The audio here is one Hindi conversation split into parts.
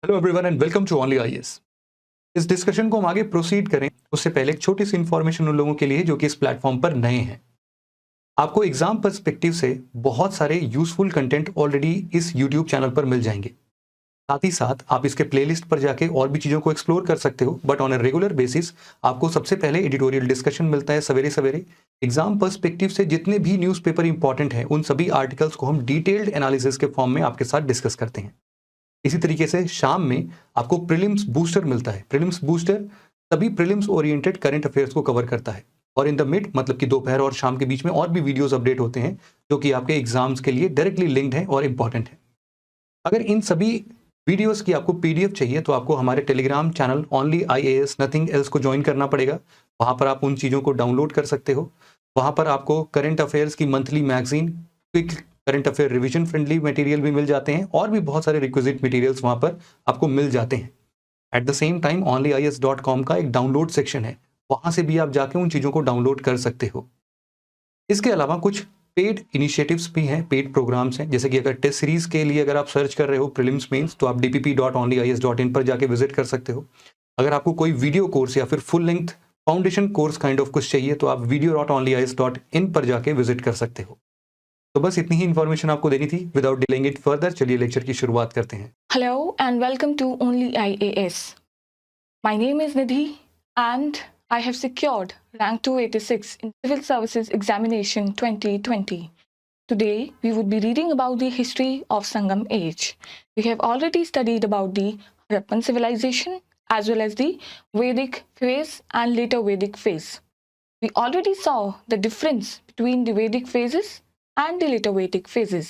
Hello everyone and welcome to only IAS. इस डिस्कशन को हम आगे प्रोसीड करें उससे पहले एक छोटी सी इन्फॉर्मेशन उन लोगों के लिए जो कि इस प्लेटफॉर्म पर नए हैं। आपको एग्जाम पर्सपेक्टिव से बहुत सारे यूजफुल कंटेंट ऑलरेडी इस यूट्यूब चैनल पर मिल जाएंगे। साथ ही साथ आप इसके प्लेलिस्ट पर जाके और भी चीज़ों को एक्सप्लोर कर सकते हो, but on a regular basis आपको सबसे पहले एडिटोरियल डिस्कशन मिलता है सवेरे सवेरे। एग्जाम पर्सपेक्टिव से जितने भी न्यूज़पेपर इंपॉर्टेंट हैं उन सभी आर्टिकल्स को हम डिटेल्ड एनालिसिस के फॉर्म में आपके साथ डिस्कस करते हैं। इसी तरीके से शाम में आपको प्रीलिम्स बूस्टर मिलता है। प्रीलिम्स बूस्टर सभी प्रीलिम्स ओरिएंटेड करंट अफेयर्स को कवर करता है और इन द मिड मतलब कि दोपहर और शाम के बीच में और भी वीडियोस अपडेट होते हैं जो कि आपके एग्जाम्स के लिए डायरेक्टली लिंक्ड हैं और इंपॉर्टेंट है। अगर इन सभी वीडियोस की आपको पीडीएफ चाहिए तो आपको हमारे Telegram channel only IAS nothing else को ज्वाइन करना पड़ेगा। वहां पर आप उन चीज़ों को डाउनलोड कर सकते हो। वहां पर आपको करंट अफेयर्स की monthly magazine, quick current affair revision friendly material भी मिल जाते हैं और भी बहुत सारे रिक्विजिट मटेरियल्स वहां पर आपको मिल जाते हैं। At the same time onlyis.com का एक डाउनलोड सेक्शन है, वहां से भी आप जाके उन चीज़ों को डाउनलोड कर सकते हो। इसके अलावा कुछ पेड इनिशिएटिव्स भी हैं, पेड प्रोग्राम्स हैं, जैसे कि अगर टेस्ट सीरीज के लिए अगर आप सर्च कर रहे हो प्रीलिम्स मेंस तो आप dpp.onlyis.in पर जाके विजिट कर सकते हो। अगर आपको कोई वीडियो कोर्स या फिर full length foundation course kind of कुछ चाहिए तो आप video.onlyis.in पर जाके विजिट कर सकते हो। तो बस इतनी ही इन्फॉर्मेशन आपको देनी थी। विदाउट डिलेइंग इट फर्दर चलिए लेक्चर की शुरुआत करते हैं। Hello and welcome to Only IAS. My name is Nidhi and I have secured rank 286 in Civil Services Examination 2020. Today we would be reading about the history of Sangam age. We have already studied about the Harappan civilization as well as the Vedic phase and later Vedic phase. We already saw the difference between the Vedic phases and the later Vedic phases.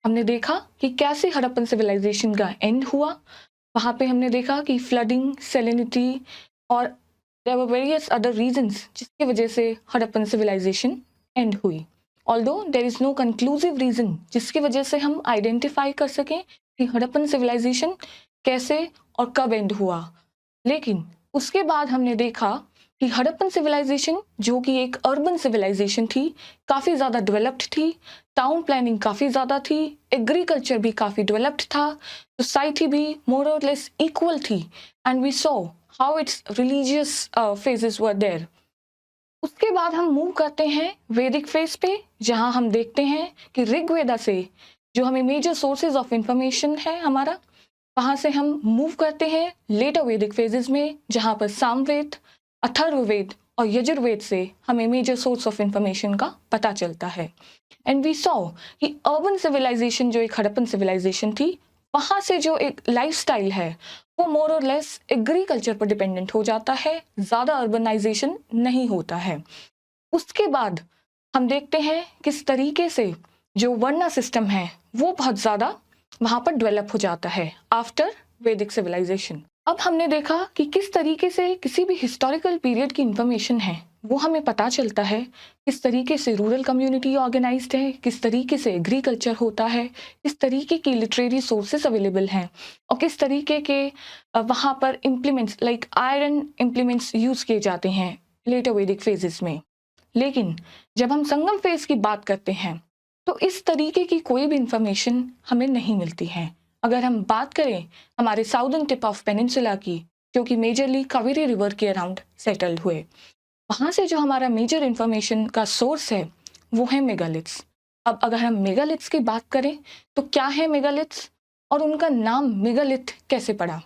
हमने देखा कि कैसे हड़प्पन सिविलाइजेशन का एंड हुआ। वहाँ पे हमने देखा कि फ्लडिंग, सेलिनिटी और there were various other reasons जिसकी वजह से हड़प्पन सिविलाइजेशन एंड हुई। Although there is no conclusive reason जिसकी वजह से हम आइडेंटिफाई कर सकें कि हड़प्पन सिविलाइजेशन कैसे और कब एंड हुआ, लेकिन उसके बाद हमने देखा कि हड़प्पन सिविलाइजेशन जो कि एक अर्बन सिविलाइजेशन थी, काफ़ी ज़्यादा डेवलप्ड थी, टाउन प्लानिंग काफ़ी ज़्यादा थी, एग्रीकल्चर भी काफ़ी डेवलप्ड था, सोसाइटी भी मोर और लेस इक्वल थी and we saw how its religious phases were there. उसके बाद हम मूव करते हैं वैदिक फेज पे, जहाँ हम देखते हैं कि ऋग्वेदा से जो हमें मेजर सोर्सेज ऑफ इंफॉर्मेशन है हमारा, वहाँ से हम मूव करते हैं लेटर वैदिक फेजेस में, जहाँ पर सामवेद, अथर्ववेद और यजुर्वेद से हमें मेजर सोर्स ऑफ इंफॉर्मेशन का पता चलता है। एंड वी सॉ कि अर्बन सिविलाइजेशन जो एक हड़प्पन सिविलाइजेशन थी, वहाँ से जो एक लाइफस्टाइल है वो मोर और लेस एग्रीकल्चर पर डिपेंडेंट हो जाता है, ज़्यादा अर्बनाइजेशन नहीं होता है। उसके बाद हम देखते हैं किस तरीके से जो वर्ना सिस्टम है वो बहुत ज़्यादा वहाँ पर डेवलप हो जाता है आफ्टर वैदिक सिविलाइजेशन। अब हमने देखा कि किस तरीके से किसी भी हिस्टोरिकल पीरियड की इंफॉर्मेशन है वो हमें पता चलता है, किस तरीके से रूरल कम्युनिटी ऑर्गेनाइज्ड है, किस तरीके से एग्रीकल्चर होता है, किस तरीके की लिटरेरी सोर्सेस अवेलेबल हैं और किस तरीके के वहाँ पर implements like iron implements use किए जाते हैं लेटर वैदिक फेजेस में। लेकिन जब हम संगम फेज की बात करते हैं तो इस तरीके की कोई भी इंफॉर्मेशन हमें नहीं मिलती है। अगर हम बात करें हमारे साउदर्न टिप ऑफ पेनिनसुला की, जो कि मेजरली कावेरी रिवर के अराउंड सेटल्ड हुए, वहाँ से जो हमारा मेजर इंफॉर्मेशन का सोर्स है वो है मेगालिथ्स। अब अगर हम मेगालिथ्स की बात करें तो क्या है मेगालिथ्स और उनका नाम मेगालिथ कैसे पड़ा?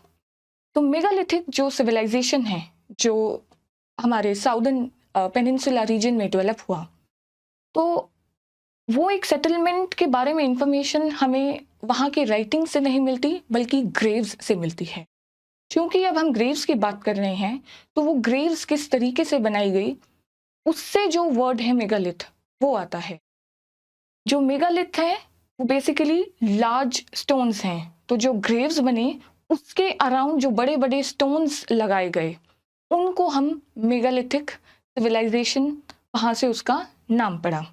तो मेगालिथिक जो सिविलाइजेशन है जो हमारे साउदर्न पेनिनसुला रीजन में डेवलप हुआ, तो वो एक सेटलमेंट के बारे में इंफॉर्मेशन हमें वहाँ के राइटिंग से नहीं मिलती बल्कि ग्रेव्स से मिलती है। क्योंकि अब हम ग्रेव्स की बात कर रहे हैं तो वो ग्रेव्स किस तरीके से बनाई गई, उससे जो वर्ड है मेगालिथ वो आता है। जो मेगालिथ है वो बेसिकली लार्ज स्टोन्स हैं, तो जो ग्रेव्स बने उसके अराउंड जो बड़े बड़े स्टोन्स लगाए गए उनको हम मेगालिथिक सिविलाइजेशन, वहाँ से उसका नाम पड़ा।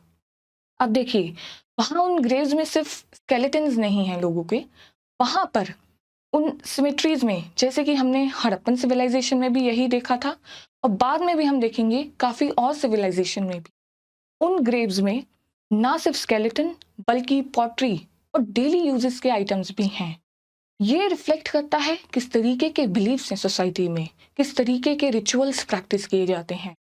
अब देखिए वहाँ उन ग्रेव्स में सिर्फ स्केलेटन्स नहीं हैं लोगों के, वहाँ पर उन सिमेट्रीज में, जैसे कि हमने हड़प्पन सिविलाइजेशन में भी यही देखा था और बाद में भी हम देखेंगे काफ़ी और सिविलाइजेशन में भी, उन ग्रेव्स में ना सिर्फ स्केलेटन बल्कि पॉटरी और डेली यूजेस के आइटम्स भी हैं। ये रिफ्लेक्ट करता है किस तरीके के बिलीव्स हैं सोसाइटी में, किस तरीके के रिचुअल्स प्रैक्टिस किए जाते हैं।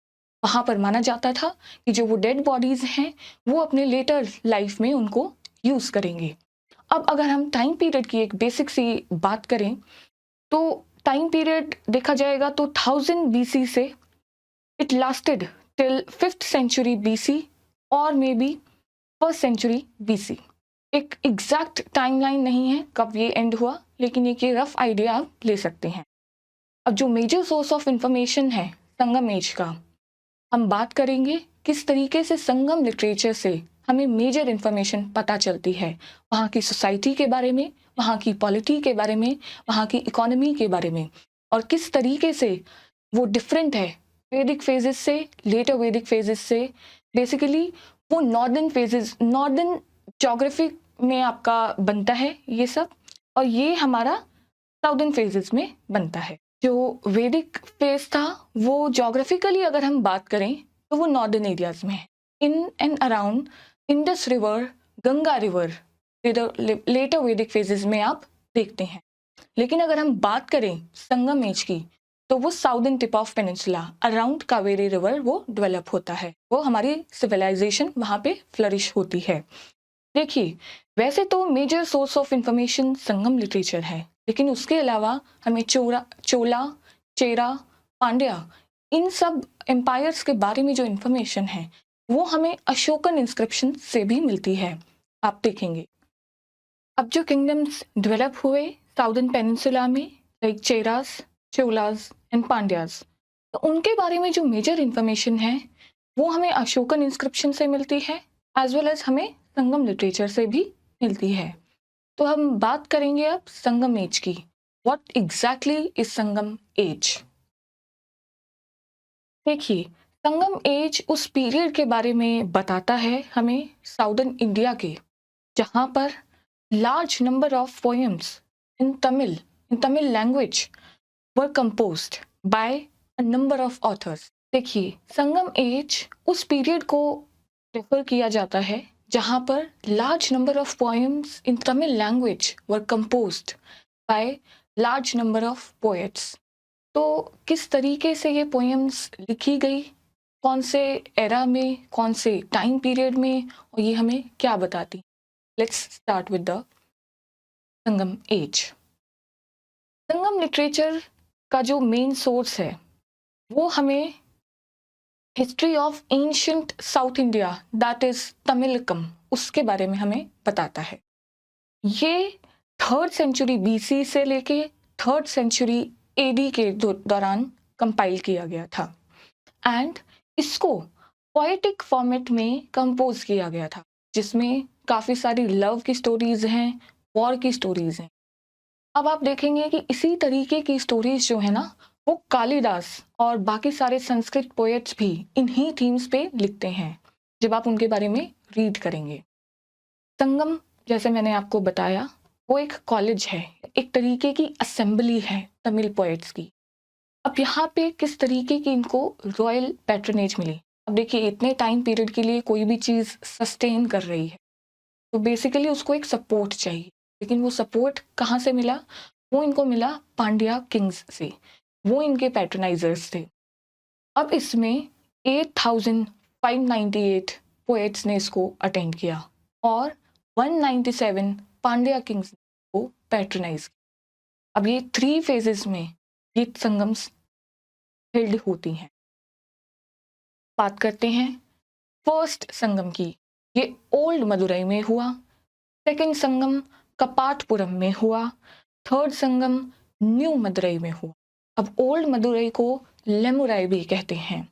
वहाँ पर माना जाता था कि जो वो डेड बॉडीज हैं वो अपने लेटर लाइफ में उनको यूज़ करेंगे। अब अगर हम टाइम पीरियड की एक बेसिक सी बात करें तो टाइम पीरियड देखा जाएगा तो 1000 BC से it lasted till 5th century BC और may be 1st century BC। एक एग्जैक्ट टाइमलाइन नहीं है कब ये एंड हुआ, लेकिन एक ये रफ आइडिया आप ले सकते हैं। अब जो मेजर सोर्स ऑफ इंफॉर्मेशन है संगम एज का, हम बात करेंगे किस तरीके से संगम लिटरेचर से हमें मेजर इंफॉर्मेशन पता चलती है, वहाँ की सोसाइटी के बारे में, वहाँ की पॉलिटी के बारे में, वहाँ की इकोनॉमी के बारे में, और किस तरीके से वो डिफरेंट है वैदिक फेजेस से, लेटर वैदिक फेजेस से। बेसिकली वो नॉर्दर्न फेजेस, नॉर्दर्न ज्योग्राफी में आपका बनता है ये सब, और ये हमारा साउदर्न फेजेस में बनता है। जो वैदिक फेज था वो ज्योग्राफिकली अगर हम बात करें तो वो नॉर्दर्न एरियाज में है, in and around Indus river, Ganga river later Vedic phases में आप देखते हैं। लेकिन अगर हम बात करें संगम एज की तो वो southern tip of peninsula around Kaveri river वो डेवलप होता है, वो हमारी सिविलाइजेशन वहाँ पे फ्लरिश होती है। देखिए, वैसे तो major source of information Sangam literature है, लेकिन उसके अलावा हमें चोला, चेरा, पांड्या, इन सब एम्पायर्स के बारे में जो इंफॉर्मेशन है वो हमें अशोकन इंस्क्रिप्शन से भी मिलती है। आप देखेंगे अब जो किंगडम्स डेवलप हुए साउदर्न पेनिनसुला में, लाइक चेरास, चोलास एंड पांड्यास, तो उनके बारे में जो मेजर इंफॉर्मेशन है वो हमें अशोकन इंस्क्रिप्शन से मिलती है, एज वेल एज हमें संगम लिटरेचर से भी मिलती है। तो हम बात करेंगे अब संगम एज की। What exactly is Sangam age? देखिए, संगम एज उस पीरियड के बारे में बताता है हमें साउदर्न इंडिया के, जहाँ पर large number of poems in Tamil language were composed bye a number of authors. देखिए, संगम एज उस पीरियड को रेफर किया जाता है जहाँ पर large number of poems in Tamil language were composed by large number of poets. तो किस तरीके से ये पोएम्स लिखी गई, कौन से एरा में, कौन से टाइम पीरियड में, और ये हमें क्या बताती। Let's start with the Sangam age. Sangam literature का जो मेन सोर्स है वो हमें history of ancient South India, that is Tamilakam, उसके बारे में हमें बताता है। ये 3rd सेंचुरी BC से लेके 3rd सेंचुरी AD के दौरान कंपाइल किया गया था, एंड इसको पोएटिक फॉर्मेट में कंपोज किया गया था, जिसमें काफ़ी सारी लव की स्टोरीज हैं, वॉर की स्टोरीज हैं। अब आप देखेंगे कि इसी तरीके की स्टोरीज जो है ना वो कालिदास और बाकी सारे संस्कृत पोएट्स भी इन्हीं थीम्स पे लिखते हैं, जब आप उनके बारे में रीड करेंगे। संगम, जैसे मैंने आपको बताया, वो एक कॉलेज है, एक तरीके की असेंबली है तमिल पोएट्स की। अब यहाँ पे किस तरीके की इनको रॉयल पैट्रनेज मिली। अब देखिए, इतने टाइम पीरियड के लिए कोई भी चीज़ सस्टेन कर रही है तो बेसिकली उसको एक सपोर्ट चाहिए, लेकिन वो सपोर्ट कहाँ से मिला? वो इनको मिला पांड्या किंग्स से, वो इनके पैट्रनाइजर्स थे। अब इसमें 8598 पोएट्स ने इसको अटेंड किया और 197 पांड्या किंग्स को पैट्रनाइज किया। अब ये 3 फेजेस में ये संगम्स हेल्ड होती हैं। बात करते हैं फर्स्ट संगम की। ये ओल्ड मदुरई में हुआ, सेकंड संगम कपाटपुरम में हुआ, थर्ड संगम न्यू मदुरई में हुआ। अब ओल्ड मदुरई को लेमुराई भी कहते हैं,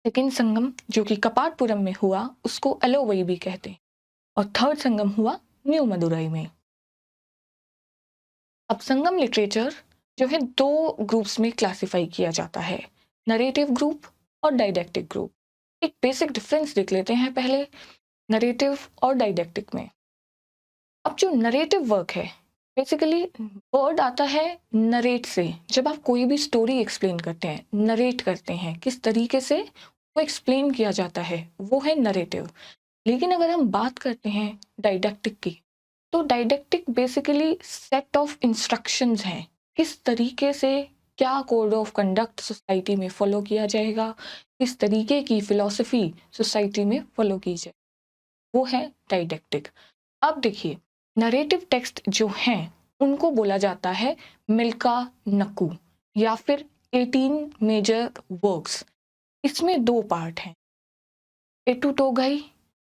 सेकंड संगम जो कि कपाटपुरम में हुआ उसको अलोवई भी कहते हैं, और थर्ड संगम हुआ न्यू मदुरई में। अब संगम लिटरेचर जो है 2 ग्रुप्स में क्लासिफाई किया जाता है, नरेटिव ग्रुप और डाइडेक्टिक ग्रुप। एक बेसिक डिफरेंस देख लेते हैं पहले नरेटिव और डाइडेक्टिक में। अब जो नरेटिव वर्क है, बेसिकली वर्ड आता है नरेट से। जब आप कोई भी स्टोरी एक्सप्लेन करते हैं, नरेट करते हैं, किस तरीके से वो एक्सप्लेन किया जाता है, वो है नरेटिव। लेकिन अगर हम बात करते हैं डाइडेक्टिक की, तो डाइडेक्टिक बेसिकली सेट ऑफ इंस्ट्रक्शंस हैं, किस तरीके से क्या कोड ऑफ कंडक्ट सोसाइटी में फॉलो किया जाएगा, किस तरीके की फिलॉसफी सोसाइटी में फॉलो की जाए, वो है डाइडेक्टिक। अब देखिए, नरेटिव टेक्स्ट जो हैं उनको बोला जाता है मिल्का नक्कू या फिर 18 मेजर वर्क्स। इसमें दो पार्ट हैं, एटू टोगई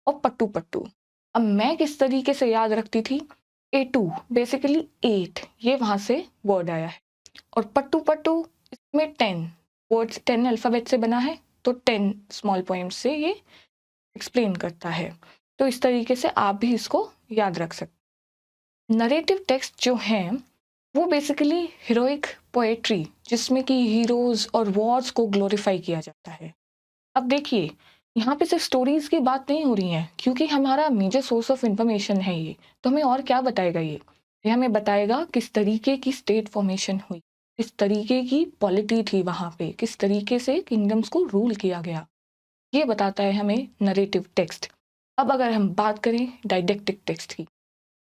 और पट्टू पट्टू। अब मैं किस तरीके से याद रखती थी, एटू बेसिकली 8, ये वहां से वर्ड आया है, और पट्टू पट्टू इसमें 10 वर्ड्स, 10 अल्फाबेट से बना है, तो 10 स्मॉल पॉइंट से ये एक्सप्लेन करता है। तो इस तरीके से आप भी इसको याद रख सकते। नरेटिव टेक्स्ट जो हैं वो बेसिकली हीरोइक पोएट्री, जिसमें कि हीरोज और वॉर्स को ग्लोरीफाई किया जाता है। अब देखिए, यहाँ पे सिर्फ स्टोरीज की बात नहीं हो रही है, क्योंकि हमारा मेजर सोर्स ऑफ इंफॉर्मेशन है ये, तो हमें और क्या बताएगा ये हमें बताएगा किस तरीके की स्टेट फॉर्मेशन हुई, किस तरीके की पॉलिटी थी वहाँ पे, किस तरीके से किंगडम्स को रूल किया गया, ये बताता है हमें नरेटिव टेक्स्ट। अब अगर हम बात करें डाइडेक्टिक टेक्स्ट की,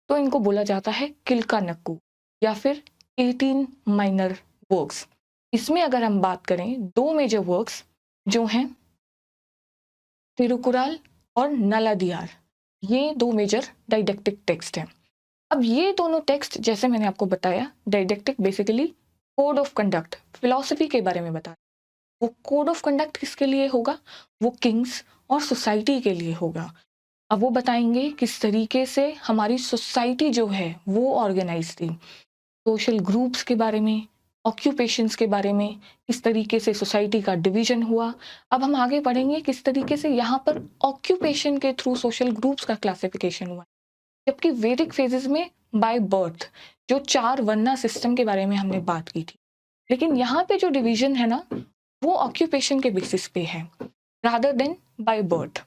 तो इनको बोला जाता है किल्का नक्कू या फिर 18 माइनर वर्क्स। इसमें अगर हम बात करें, दो मेजर वर्क्स जो हैं तिरुकुराल और नलादियार, ये दो मेजर डाइडेक्टिक टेक्स्ट हैं। अब ये दोनों टेक्स्ट, जैसे मैंने आपको बताया, didactic basically code of conduct, philosophy के बारे में बताया। वो कोड ऑफ कंडक्ट किसके लिए होगा, वो किंग्स और सोसाइटी के लिए होगा। अब वो बताएंगे किस तरीके से हमारी सोसाइटी जो है वो ऑर्गेनाइज थी, सोशल ग्रुप्स के बारे में, ऑक्यूपेशंस के बारे में, किस तरीके से सोसाइटी का डिवीजन हुआ। अब हम आगे बढ़ेंगे किस तरीके से यहाँ पर ऑक्यूपेशन के थ्रू सोशल ग्रुप्स का क्लासिफिकेशन हुआ, जबकि वैदिक फेजेस में बाय बर्थ, जो 4 वर्ना सिस्टम के बारे में हमने बात की थी। लेकिन यहाँ पे जो डिवीजन है ना, वो ऑक्यूपेशन के बेसिस पे है रादर देन बाय बर्थ।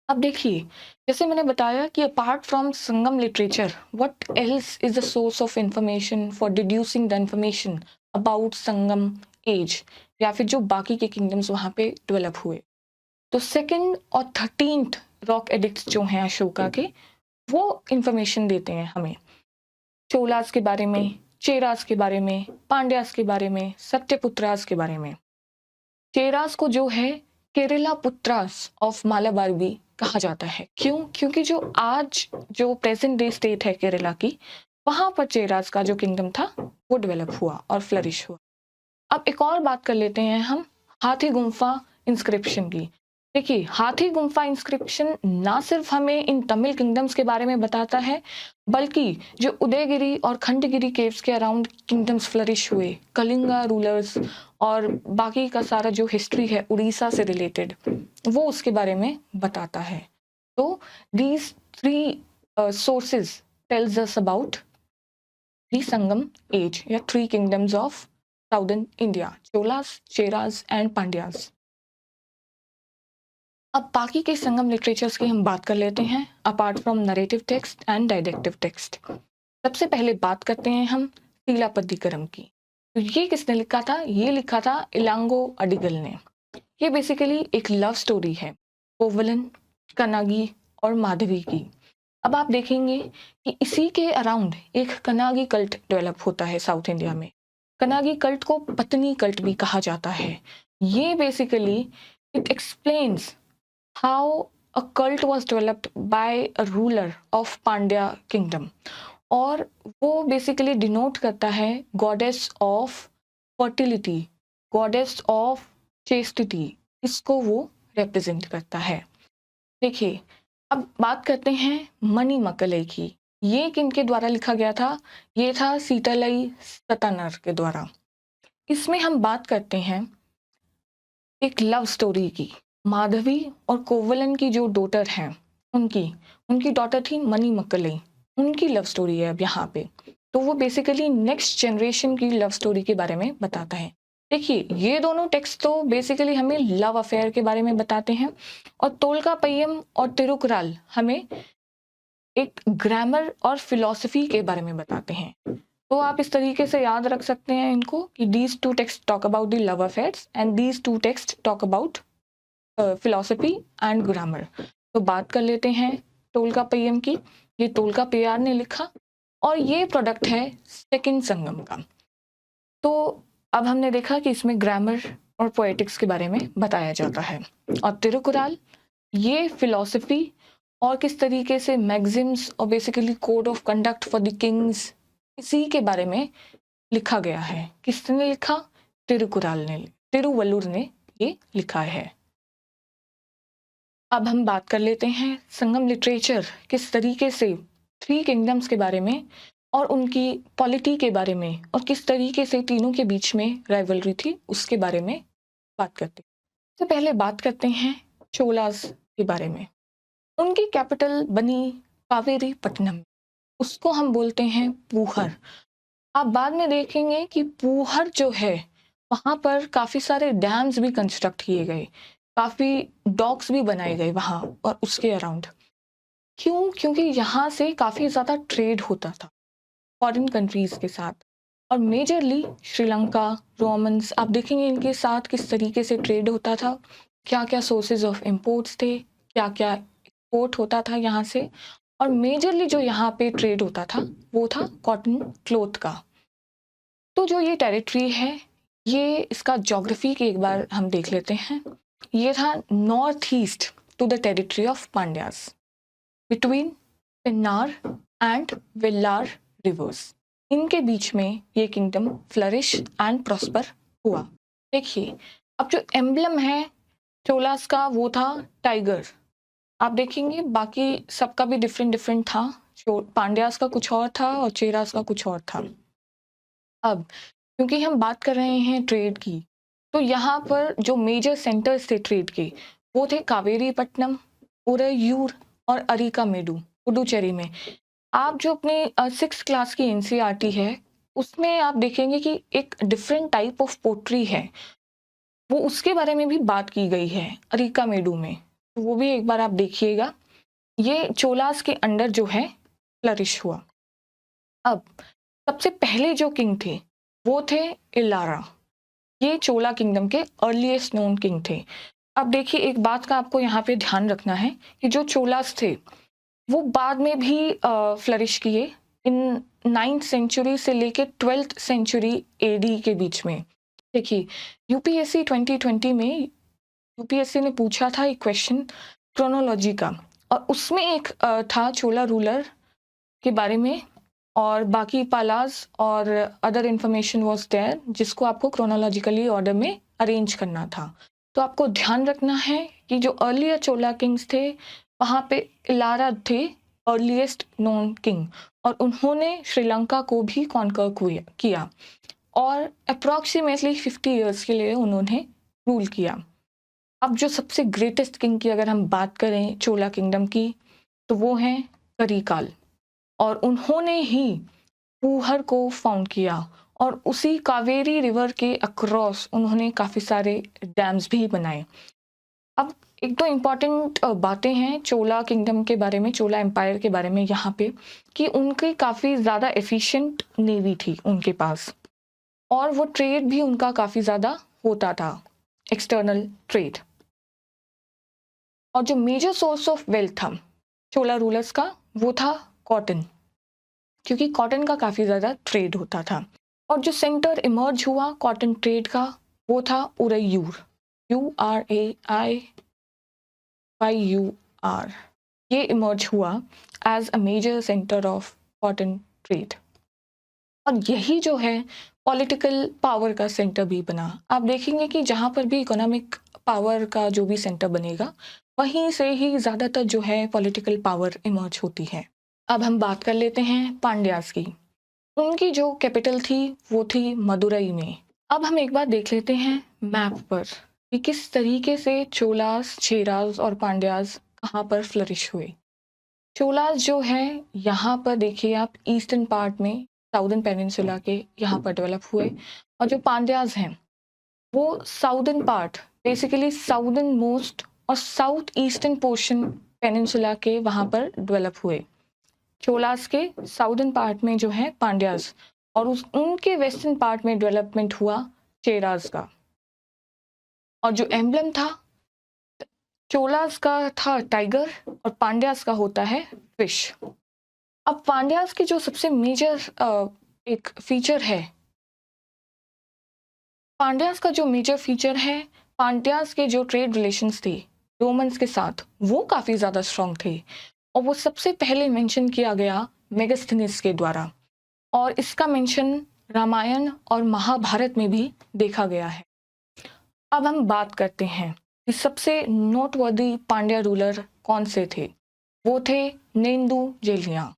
अब देखिए, जैसे मैंने बताया कि apart from Sangam literature, what else is the source of information for deducing the information about Sangam age, या फिर जो बाकी के किंगडम्स वहाँ पे डेवलप हुए। तो सेकंड और 13th रॉक एडिक्ट्स जो हैं अशोका के, वो इंफॉर्मेशन देते हैं हमें चोलास के बारे में, चेरास के बारे में, पांड्यास के बारे में, सत्यपुत्रास के बारे में। चेरास को जो है केरला पुत्रास ऑफ मालाबार भी कहा जाता है। क्यों? क्योंकि जो आज जो प्रेजेंट डे स्टेट है केरला की, वहां पर चेरास का जो किंगडम था वो डेवलप हुआ और फ्लरिश हुआ। अब एक और बात कर लेते हैं हम हाथी गुम्फा इंस्क्रिप्शन की। देखिए, हाथी गुम्फा इंस्क्रिप्शन ना सिर्फ हमें इन तमिल किंगडम्स के बारे में बताता है, बल्कि जो उदयगिरी और खंडगिरी केव्स के अराउंड किंगडम्स फ्लरिश हुए, कलिंगा रूलर्स और बाकी का सारा जो हिस्ट्री है उड़ीसा से रिलेटेड, वो उसके बारे में बताता है। तो these 3 sources tells us about the Sangam age या 3 kingdoms of southern India, Cholas, Cheras and Pandyas. अब बाकी के संगम लिटरेचर्स की हम बात कर लेते हैं, apart from narrative text and didactic text. सबसे पहले बात करते हैं हम सीलापतिकरम की। तो ये किसने लिखा था? ये लिखा था इलांगो अडिगल ने। ये बेसिकली एक लव स्टोरी है कोवलन, कनागी और माधवी की। अब आप देखेंगे कि इसी के अराउंड एक कनागी कल्ट डेवलप होता है साउथ इंडिया में। कनागी कल्ट को पत्नी कल्ट भी कहा जाता है। ये basically it explains how a cult was developed by a ruler of Pandya kingdom, और वो बेसिकली डिनोट करता है goddess of fertility, goddess of chastity, इसको वो रिप्रेजेंट करता है। देखिए, अब बात करते हैं मणि मक्कले की। ये किनके द्वारा लिखा गया था? ये था सीतालई सतानर के द्वारा। इसमें हम बात करते हैं एक लव स्टोरी की। माधवी और कोवलन की जो डॉटर हैं, उनकी डॉटर थी मणि मक्कले, उनकी लव स्टोरी है अब यहाँ पे। तो वो बेसिकली नेक्स्ट जनरेशन की लव स्टोरी के बारे में बताता है। देखिए, ये दोनों टेक्स्ट तो बेसिकली हमें लव अफेयर के बारे में बताते हैं, और तोलकापय्यम और तिरुकुराल हमें एक ग्रामर और फिलॉसफी के बारे में बताते हैं। तो आप इस तरीके से याद रख सकते हैं इनको कि these 2 texts talk about the love affairs and these 2 texts talk about philosophy and grammar। तो बात कर लेते हैं टोलकापय्यम की। ये तोल्काप्पियर ने लिखा और ये प्रोडक्ट है सेकंड संगम का। तो अब हमने देखा कि इसमें ग्रामर और पोएटिक्स के बारे में बताया जाता है। और तिरुकुराल ये फिलॉसफी और किस तरीके से मैगजिम्स और basically code of conduct for the Kings, इसी के बारे में लिखा गया है। किसने लिखा? तिरुकुराल ने, तिरुवल्लुर ने ये लिखा है। अब हम बात कर लेते हैं संगम लिटरेचर किस तरीके से थ्री किंगडम्स के बारे में और उनकी पॉलिटी के बारे में और किस तरीके से तीनों के बीच में राइवलरी थी उसके बारे में बात करते हैं। तो पहले बात करते हैं चोलास के बारे में। उनकी कैपिटल बनी कावेरी पट्टनम, उसको हम बोलते हैं पूहर। आप बाद में देखेंगे कि पूहर जो है वहाँ पर काफ़ी सारे डैम्स भी कंस्ट्रक्ट किए गए, काफ़ी डॉक्स भी बनाए गए वहाँ और उसके अराउंड। क्यों? क्योंकि यहाँ से काफ़ी ज़्यादा ट्रेड होता था फॉरेन कंट्रीज़ के साथ, और मेजरली श्रीलंका, रोमन्स, आप देखेंगे इनके साथ किस तरीके से ट्रेड होता था, क्या क्या सोर्सेज ऑफ इम्पोर्ट्स थे, क्या क्या एक्सपोर्ट होता था यहाँ से। और मेजरली जो यहाँ पे ट्रेड होता था वो था कॉटन क्लोथ का। तो जो ये टेरिटरी है, ये इसका ज्योग्राफी की एक बार हम देख लेते हैं। ये था north east to the territory of Pandyas between Pennar and Vellar rivers. इनके बीच में ये किंगडम फ्लरिश एंड प्रॉस्पर हुआ। देखिए, अब जो एम्बलम है चोलास का वो था टाइगर। आप देखेंगे बाकी सबका भी डिफरेंट डिफरेंट था, पांड्यास का कुछ और था और चेरास का कुछ और था। अब क्योंकि हम बात कर रहे हैं ट्रेड की, तो यहाँ पर जो मेजर सेंटर्स थे ट्रेड के वो थे कावेरी पट्टनम, उरयूर और अरिकामेडु, पुडुचेरी में। आप जो अपने 6th क्लास की एनसीईआरटी है उसमें आप देखेंगे कि एक डिफरेंट टाइप ऑफ पोट्री है, वो उसके बारे में भी बात की गई है अरिकामेडु में, तो वो भी एक बार आप देखिएगा। ये चोलास के अंडर जो है फ्लरिश हुआ। अब सबसे पहले जो किंग थे वो थे इलारा। ये चोला किंगडम के अर्लीस्ट नोन किंग थे। अब देखिए, एक बात का आपको यहाँ पे ध्यान रखना है कि जो चोलास थे वो बाद में भी फ्लरिश किए इन 9th सेंचुरी से लेके 12th सेंचुरी एडी के बीच में। देखिए, यूपीएससी 2020 में यूपीएससी ने पूछा था एक क्वेश्चन क्रोनोलॉजी का, और उसमें एक था चोला रूलर के बारे में, और बाकी पालाज और अदर इंफॉर्मेशन वाज देयर जिसको आपको क्रोनोलॉजिकली ऑर्डर में अरेंज करना था। तो आपको ध्यान रखना है कि जो अर्लियर चोला किंग्स थे वहाँ पे इलारा थे अर्लीस्ट नोन किंग, और उन्होंने श्रीलंका को भी कॉन्कर किया और अप्रॉक्सीमेटली 50 ईयर्स के लिए उन्होंने रूल किया। अब जो सबसे ग्रेटेस्ट किंग की अगर हम बात करें चोला किंगडम की, तो वो हैं करिकाल, और उन्होंने ही पूहर को फाउंड किया और उसी कावेरी रिवर के अक्रॉस उन्होंने काफ़ी सारे डैम्स भी बनाए। अब एक तो इम्पॉर्टेंट बातें हैं चोला किंगडम के बारे में, चोला एम्पायर के बारे में यहाँ पे, कि उनकी काफ़ी ज़्यादा एफिशिएंट नेवी थी उनके पास, और वो ट्रेड भी उनका काफ़ी ज़्यादा होता था, एक्सटर्नल ट्रेड। और जो मेजर सोर्स ऑफ वेल्थ था चोला रूलर्स का वो था कॉटन, क्योंकि कॉटन का काफ़ी ज़्यादा ट्रेड होता था। और जो सेंटर इमर्ज हुआ कॉटन ट्रेड का वो था उरयूर, URAIYUR। ये इमर्ज हुआ as a major centre of cotton trade, और यही जो है पॉलिटिकल पावर का सेंटर भी बना। आप देखेंगे कि जहाँ पर भी इकोनॉमिक पावर का जो भी सेंटर बनेगा वहीं से ही ज़्यादातर जो है पॉलिटिकल पावर इमर्ज होती है। अब हम बात कर लेते हैं पांड्यास की। उनकी जो कैपिटल थी वो थी मदुरई में। अब हम एक बार देख लेते हैं मैप पर कि किस तरीके से चोलास, चेरास और पांड्यास कहाँ पर फ्लरिश हुए। चोलास जो है यहाँ पर देखिए आप ईस्टर्न पार्ट में साउदर्न पेनिनसुला के यहाँ पर डेवलप हुए, और जो पांड्यास हैं वो southern part, basically southern most और साउथ ईस्टर्न पोर्शन पेनिनसुला के वहाँ पर डेवलप हुए। चोलास के साउदर्न पार्ट में जो है पांड्यास, और उनके वेस्टर्न पार्ट में डेवलपमेंट हुआ चेरास का। और जो एम्बलम था चोलास का था टाइगर और पांड्यास का होता है फिश। अब पांड्यास की जो सबसे मेजर एक फीचर है, पांड्यास का जो मेजर फीचर है, पांड्यास के जो ट्रेड रिलेशंस थे रोमन्स के साथ, वो काफ़ी ज़्यादा स्ट्रॉन्ग थे और वो सबसे पहले मेंशन किया गया मेगास्थनीज के द्वारा, और इसका मेंशन रामायण और महाभारत में भी देखा गया है। अब हम बात करते हैं कि सबसे नोटवर्दी पांड्या रूलर कौन से थे। वो थे नेंदू जेलिया।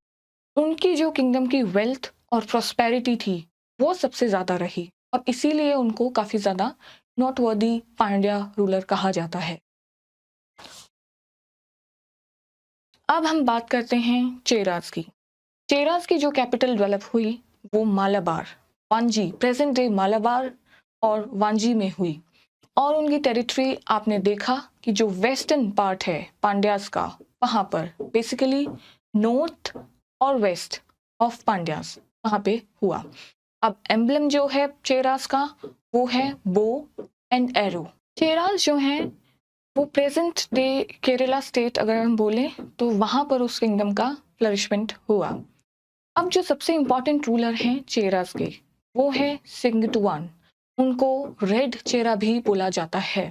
उनकी जो किंगडम की वेल्थ और प्रॉस्पेरिटी थी वो सबसे ज़्यादा रही और इसीलिए उनको काफ़ी ज़्यादा नोटवर्दी पांड्या रूलर कहा जाता है। अब हम बात करते हैं चेरास की। चेरास की जो कैपिटल डेवलप हुई वो मालाबार, वांजी, प्रेजेंट डे मालाबार और वांजी में हुई, और उनकी टेरिटरी आपने देखा कि जो वेस्टर्न पार्ट है पांड्यास का, वहाँ पर बेसिकली नॉर्थ और वेस्ट ऑफ पांड्यास वहाँ पे हुआ। अब एम्बलम जो है चेरास का वो है बो एंड एरो। चेरास जो है वो प्रेजेंट डे केरला स्टेट अगर हम बोलें तो वहाँ पर उस किंगडम का फ्लरिशमेंट हुआ। अब जो सबसे इम्पॉर्टेंट रूलर हैं चेरास के वो है सिंगटुआन। उनको रेड चेरा भी बोला जाता है।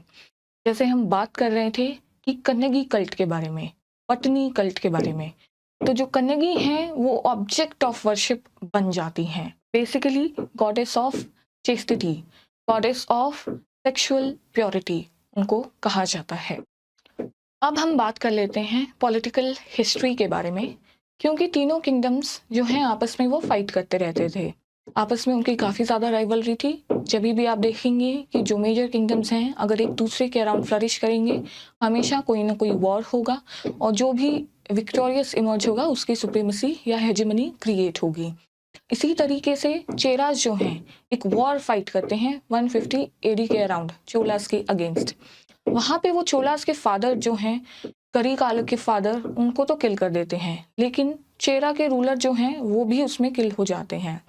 जैसे हम बात कर रहे थे कि कन्नगी कल्ट के बारे में, पटनी कल्ट के बारे में, तो जो कन्नगी हैं वो ऑब्जेक्ट ऑफ वर्शिप बन जाती हैं। Basically goddess of chastity, goddess of sexual purity उनको कहा जाता है। अब हम बात कर लेते हैं पॉलिटिकल हिस्ट्री के बारे में, क्योंकि तीनों किंगडम्स जो हैं आपस में वो फाइट करते रहते थे। आपस में उनकी काफ़ी ज़्यादा राइवलरी थी। जब भी आप देखेंगे कि जो मेजर किंगडम्स हैं अगर एक दूसरे के अराउंड फ्लरिश करेंगे, हमेशा कोई ना कोई वॉर होगा और जो भी विक्टोरियस इमर्ज होगा उसकी सुप्रीमेसी या हेजेमनी क्रिएट होगी। इसी तरीके से चेरास जो हैं एक वॉर फाइट करते हैं 150 एडी के अराउंड चोलास के अगेंस्ट। वहाँ पे वो चोलास के फादर जो हैं, करिकाल के फादर, उनको तो किल कर देते हैं, लेकिन चेरा के रूलर जो हैं वो भी उसमें किल हो जाते हैं।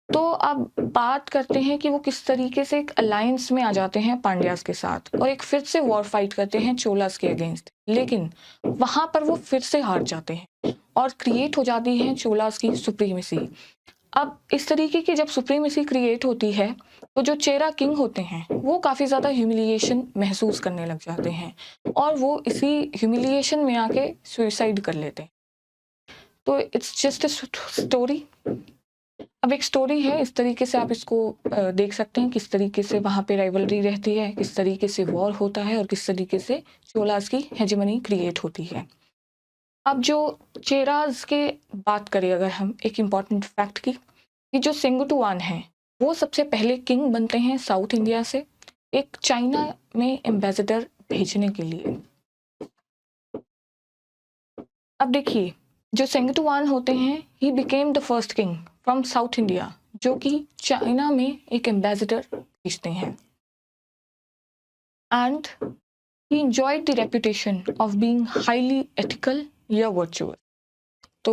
तो अब बात करते हैं कि वो किस तरीके से एक अलायंस में आ जाते हैं पांड्यास के साथ और एक फिर से वॉर फाइट करते हैं चोलास के अगेंस्ट, लेकिन वहां पर वो फिर से हार जाते हैं और क्रिएट हो जाती है चोलास की सुप्रीमेसी। अब इस तरीके की जब सुप्रीमेसी क्रिएट होती है तो जो चेरा किंग होते हैं वो काफ़ी ज़्यादा ह्यूमिलिएशन महसूस करने लग जाते हैं और वो इसी ह्यूमिलिएशन में आके सुसाइड कर लेते हैं। तो इट्स जस्ट अ स्टोरी। अब एक स्टोरी है, इस तरीके से आप इसको देख सकते हैं किस तरीके से वहाँ पे राइवलरी रहती है, किस तरीके से वॉर होता है और किस तरीके से चोलास की हेजेमनी क्रिएट होती है। अब जो चेराज के बात करें अगर हम एक इम्पॉर्टेंट फैक्ट की, कि जो सेंगुटुआन हैं वो सबसे पहले किंग बनते हैं साउथ इंडिया से एक चाइना में एम्बेसडर भेजने के लिए। अब देखिए जो सेंगुटुआन होते हैं he became the first king from south India जो कि चाइना में एक एम्बेसडर भेजते हैं, and he enjoyed the reputation of being highly ethical या virtuous। तो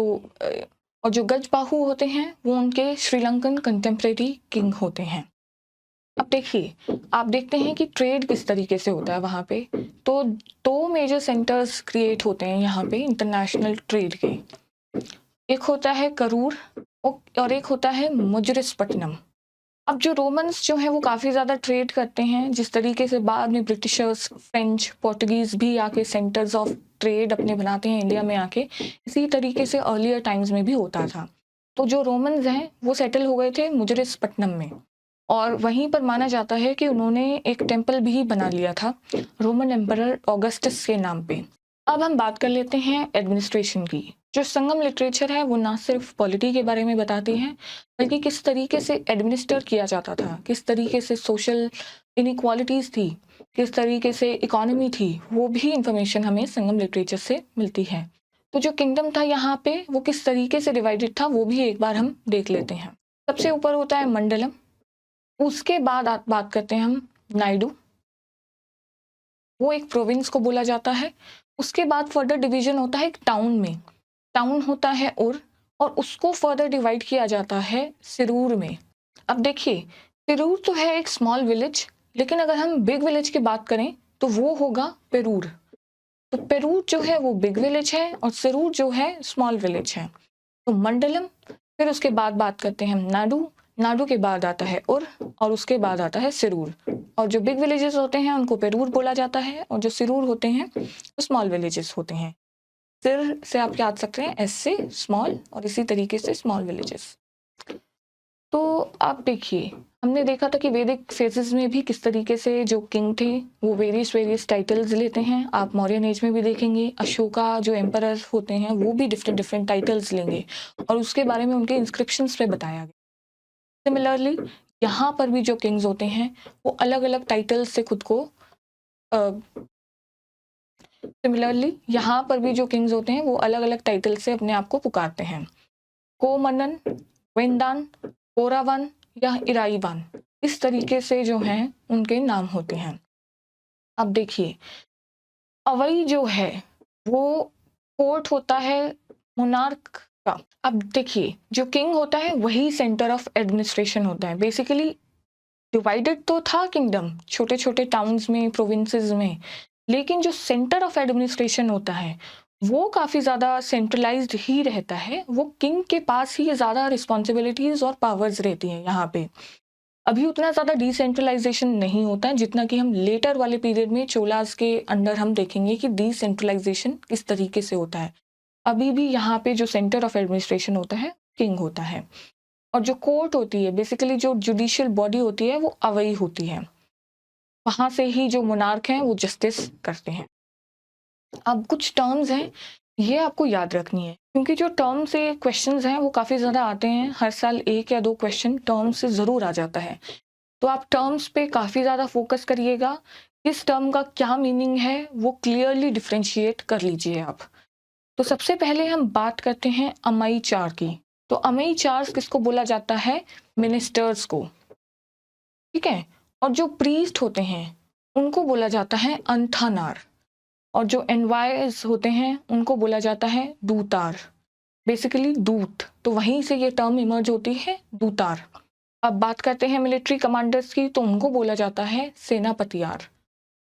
और जो गजबाहु होते हैं वो उनके श्रीलंकन कंटेम्परेरी किंग होते हैं। अब देखिए आप देखते हैं कि ट्रेड किस तरीके से होता है वहाँ पे, तो दो मेजर सेंटर्स क्रिएट होते हैं यहाँ पे इंटरनेशनल ट्रेड के। एक होता है करूर और एक होता है मुजरिसपट्टनम। अब जो रोमन्स जो हैं वो काफ़ी ज़्यादा ट्रेड करते हैं, जिस तरीके से बाद में ब्रिटिशर्स, फ्रेंच, पोर्टुगीज़ भी आके सेंटर्स ऑफ ट्रेड अपने बनाते हैं इंडिया में आके, इसी तरीके से अर्लियर टाइम्स में भी होता था। तो जो रोमन्स हैं वो सेटल हो गए थे मुजरिसपट्टनम में और वहीं पर माना जाता है कि उन्होंने एक टेम्पल भी बना लिया था रोमन एम्परर ऑगस्टस के नाम पे। अब हम बात कर लेते हैं एडमिनिस्ट्रेशन की। जो संगम लिटरेचर है वो ना सिर्फ पॉलिटी के बारे में बताती है बल्कि किस तरीके से एडमिनिस्टर किया जाता था, किस तरीके से सोशल इनइक्वालिटीज़ थी, किस तरीके से इकोनॉमी थी, वो भी इंफॉर्मेशन हमें संगम लिटरेचर से मिलती है। तो जो किंगडम था यहाँ पे वो किस तरीके से डिवाइडेड था वो भी एक बार हम देख लेते हैं। सबसे ऊपर होता है मंडलम, उसके बाद बात करते हैं हम नायडू, वो एक प्रोविंस को बोला जाता है। उसके बाद फर्दर डिवीजन होता है एक टाउन में, टाउन होता है उर, और उसको फर्दर डिवाइड किया जाता है सिरूर में। अब देखिए सिरूर तो है एक स्मॉल विलेज, लेकिन अगर हम बिग विलेज की बात करें तो वो होगा पेरूर। तो पेरूर जो है वो बिग विलेज है और सिरूर जो है स्मॉल विलेज है। तो मंडलम, फिर उसके बाद बात करते हैं हम नाडु, नाडु के बाद आता है और उसके बाद आता है सिरूर। और जो बिग विलेजेस होते हैं उनको पेरूर बोला जाता है, और जो सिरूर होते हैं वो स्मॉल विलेजेस होते हैं। सिर से आप याद सकते हैं एस से स्मॉल, और इसी तरीके से स्मॉल विलेजेस। तो आप देखिए, हमने देखा था कि वैदिक फेजेस में भी किस तरीके से जो किंग थे वो वेरियस टाइटल्स लेते हैं। आप मौर्यन एज में भी देखेंगे, अशोका जो एम्परर होते हैं वो भी डिफरेंट टाइटल्स लेंगे, और उसके बारे में उनके इंस्क्रिप्शंस पे बताया गया। सिमिलरली यहाँ पर भी जो किंग्स होते हैं वो अलग अलग टाइटल्स से खुद को सिमिलरली यहाँ पर भी जो किंग्स होते हैं वो अलग अलग टाइटल से अपने आप को पुकारते हैं। कोमनन, वेंदान, कोरावन या इराईवान, इस तरीके से जो हैं उनके नाम होते हैं। अब देखिए, अवई जो है वो कोर्ट होता है मोनार्क का। अब देखिए, जो किंग होता है वही सेंटर ऑफ एडमिनिस्ट्रेशन होता है। बेसिकली डिवाइडेड तो था किंगडम छोटे छोटे टाउन्स में, प्रोविंसेस में, लेकिन जो सेंटर ऑफ एडमिनिस्ट्रेशन होता है वो काफ़ी ज़्यादा सेंट्रलाइज्ड ही रहता है। वो किंग के पास ही ज़्यादा रिस्पॉन्सिबिलिटीज़ और पावर्स रहती हैं यहाँ पे। अभी उतना ज़्यादा डिसेंट्रलाइजेशन नहीं होता है जितना कि हम लेटर वाले पीरियड में चोलास के अंडर हम देखेंगे कि डिसेंट्रलाइजेशन किस तरीके से होता है। अभी भी यहाँ पे जो सेंटर ऑफ एडमिनिस्ट्रेशन होता है किंग होता है, और जो कोर्ट होती है, बेसिकली जो जुडिशियल बॉडी होती है वो अवई होती है। वहाँ से ही जो मोनार्क हैं वो जस्टिस करते हैं। अब कुछ टर्म्स हैं, ये आपको याद रखनी है, क्योंकि जो टर्म से क्वेश्चंस हैं वो काफ़ी ज़्यादा आते हैं। हर साल 1 या 2 क्वेश्चन टर्म से ज़रूर आ जाता है। तो आप टर्म्स पे काफ़ी ज़्यादा फोकस करिएगा। किस टर्म का क्या मीनिंग है वो क्लियरली डिफ्रेंशिएट कर लीजिए आप। तो सबसे पहले हम बात करते हैं अमई चार की। तो अमई चार किसको बोला जाता है? मिनिस्टर्स को, ठीक है। और जो प्रीस्ट होते हैं उनको बोला जाता है अंथानार, और जो एनवायर्स होते हैं उनको बोला जाता है दूतार, बेसिकली दूत। तो वहीं से ये टर्म इमर्ज होती है, दूतार। अब बात करते हैं मिलिट्री कमांडर्स की, तो उनको बोला जाता है सेनापतियार।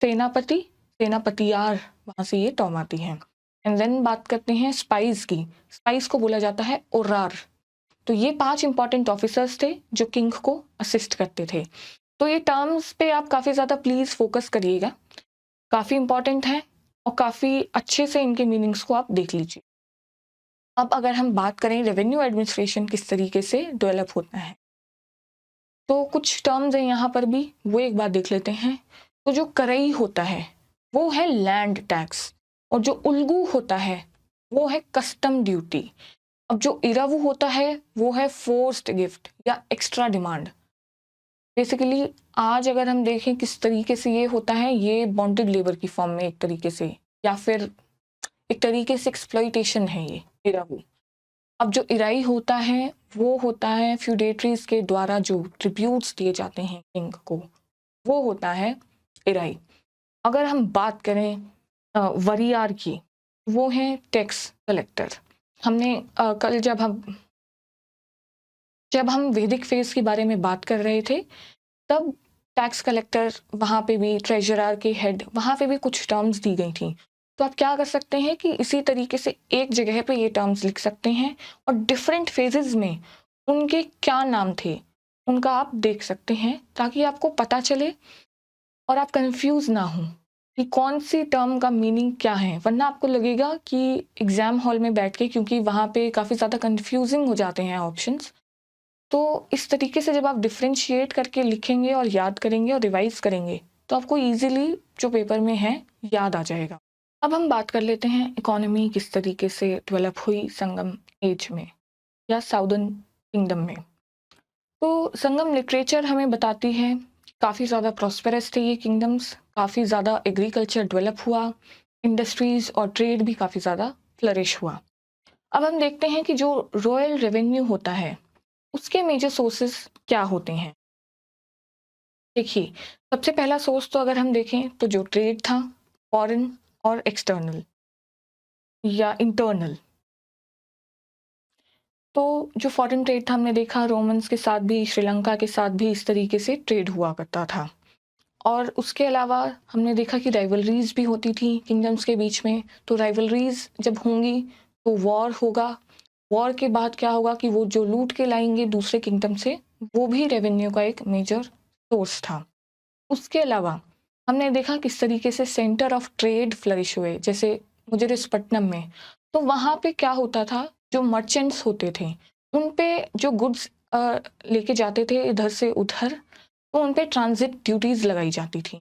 सेनापति, सेनापतियार, वहां से ये टर्म आती है। एंड देन बात करते हैं स्पाइस की। स्पाइस को बोला जाता है ओरार। तो ये 5 इंपॉर्टेंट ऑफिसर्स थे जो किंग को असिस्ट करते थे। तो ये टर्म्स पे आप काफ़ी ज़्यादा प्लीज़ फोकस करिएगा, काफ़ी इंपॉर्टेंट है, और काफ़ी अच्छे से इनके मीनिंग्स को आप देख लीजिए। अब अगर हम बात करें रेवेन्यू एडमिनिस्ट्रेशन किस तरीके से डेवलप होता है, तो कुछ टर्म्स हैं यहाँ पर भी, वो एक बार देख लेते हैं। तो जो करई होता है वो है लैंड टैक्स, और जो उल्गू होता है वो है कस्टम ड्यूटी। अब जो इरावू होता है वो है फोर्स्ड गिफ्ट या एक्स्ट्रा डिमांड। बेसिकली आज अगर हम देखें किस तरीके से ये होता है, ये बॉन्डेड लेबर की फॉर्म में एक तरीके से, या फिर एक तरीके से एक्सप्लॉइटेशन है ये इरावू। अब जो इराई होता है वो होता है फ्यूडेटरीज के द्वारा जो ट्रिब्यूट्स दिए जाते हैं किंग को, वो होता है इराई। अगर हम बात करें वरियार की, वो है टैक्स कलेक्टर। हमने कल जब हम वैदिक फेज के बारे में बात कर रहे थे तब टैक्स कलेक्टर, वहाँ पे भी ट्रेजरर के हेड, वहाँ पे भी कुछ टर्म्स दी गई थी। तो आप क्या कर सकते हैं कि इसी तरीके से एक जगह पे ये टर्म्स लिख सकते हैं, और डिफरेंट फेजेस में उनके क्या नाम थे उनका आप देख सकते हैं, ताकि आपको पता चले और आप कंफ्यूज ना हो कि कौन सी टर्म का मीनिंग क्या है। वरना आपको लगेगा कि एग्जाम हॉल में बैठ के, क्योंकि वहाँ पे काफ़ी ज़्यादा कंफ्यूजिंग हो जाते हैं ऑप्शंस, तो इस तरीके से जब आप डिफ्रेंशिएट करके लिखेंगे और याद करेंगे और रिवाइज करेंगे तो आपको इजीली जो पेपर में है याद आ जाएगा। अब हम बात कर लेते हैं इकोनॉमी किस तरीके से डेवलप हुई संगम एज में या साउदर्न किंगडम में। तो संगम लिटरेचर हमें बताती है काफ़ी ज़्यादा प्रॉस्पेरस थे ये किंगडम्स, काफ़ी ज़्यादा एग्रीकल्चर डेवलप हुआ, इंडस्ट्रीज़ और ट्रेड भी काफ़ी ज़्यादा फ्लरिश हुआ। अब हम देखते हैं कि जो रॉयल रेवेन्यू होता है उसके मेजर सोर्सेस क्या होते हैं। देखिए, सबसे पहला सोर्स तो अगर हम देखें तो जो ट्रेड था, फॉरेन और एक्सटर्नल या इंटरनल। तो जो फॉरेन ट्रेड था हमने देखा रोमन्स के साथ भी, श्रीलंका के साथ भी इस तरीके से ट्रेड हुआ करता था। और उसके अलावा हमने देखा कि राइवलरीज भी होती थी किंगडम्स के बीच में। तो राइवलरीज जब होंगी तो वॉर होगा, वॉर के बाद क्या होगा कि वो जो लूट के लाएंगे दूसरे किंगडम से, वो भी रेवेन्यू का एक मेजर सोर्स था। उसके अलावा हमने देखा किस तरीके से सेंटर ऑफ ट्रेड फ्लरिश हुए, जैसे मुजरिसपट्टनम में। तो वहाँ पे क्या होता था, जो मर्चेंट्स होते थे उन पे जो गुड्स लेके जाते थे इधर से उधर, तो उन पे ट्रांजिट ड्यूटीज लगाई जाती थी,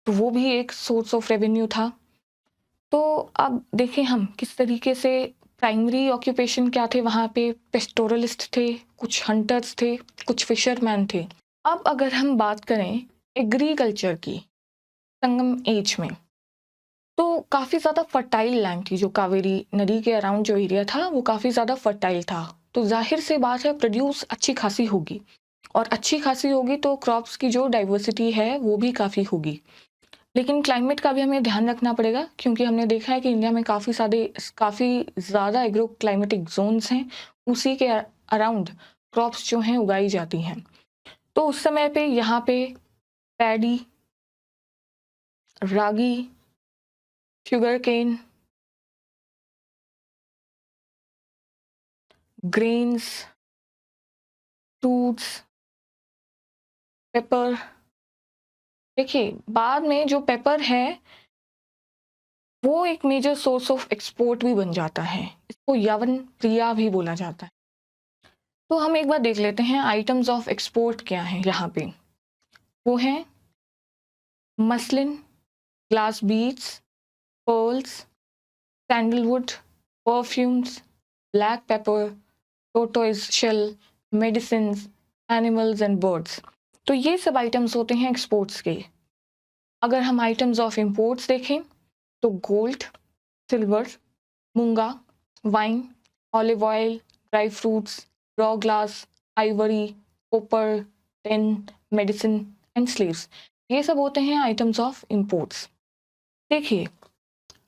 तो वो भी एक सोर्स ऑफ रेवेन्यू था। तो अब देखें हम किस तरीके से प्राइमरी ऑक्यूपेशन क्या थे वहाँ पे, पेस्टोरलिस्ट थे, कुछ हंटर्स थे, कुछ फिशरमैन थे। अब अगर हम बात करें एग्रीकल्चर की संगम एज में, तो काफ़ी ज़्यादा फर्टाइल लैंड थी, जो कावेरी नदी के अराउंड जो एरिया था वो काफ़ी ज़्यादा फर्टाइल था। तो जाहिर से बात है प्रोड्यूस अच्छी खासी होगी, और अच्छी खासी होगी तो क्रॉप्स की जो डाइवर्सिटी है वो भी काफ़ी होगी। लेकिन क्लाइमेट का भी हमें ध्यान रखना पड़ेगा, क्योंकि हमने देखा है कि इंडिया में काफ़ी ज़्यादा एग्रो क्लाइमेटिक जोन्स हैं, उसी के अराउंड क्रॉप्स जो हैं उगाई जाती हैं। तो उस समय पे यहाँ पे paddy, ragi, sugar cane, grains, fruits, pepper. देखिए बाद में जो पेपर है वो एक मेजर सोर्स ऑफ एक्सपोर्ट भी बन जाता है, इसको यवन प्रिया भी बोला जाता है। तो हम एक बार देख लेते हैं आइटम्स ऑफ एक्सपोर्ट क्या हैं यहाँ पे। वो हैं muslin, glass beads, pearls, sandalwood, perfumes, black pepper, tortoise shell, medicine, animals and birds. तो ये सब आइटम्स होते हैं एक्सपोर्ट्स के। अगर हम आइटम्स ऑफ इंपोर्ट्स देखें तो गोल्ड, सिल्वर, मूंगा, wine, olive oil, dry fruits, raw glass, Ivory, copper, tin, medicine and sleeves, ये सब होते हैं आइटम्स ऑफ इंपोर्ट्स। देखिए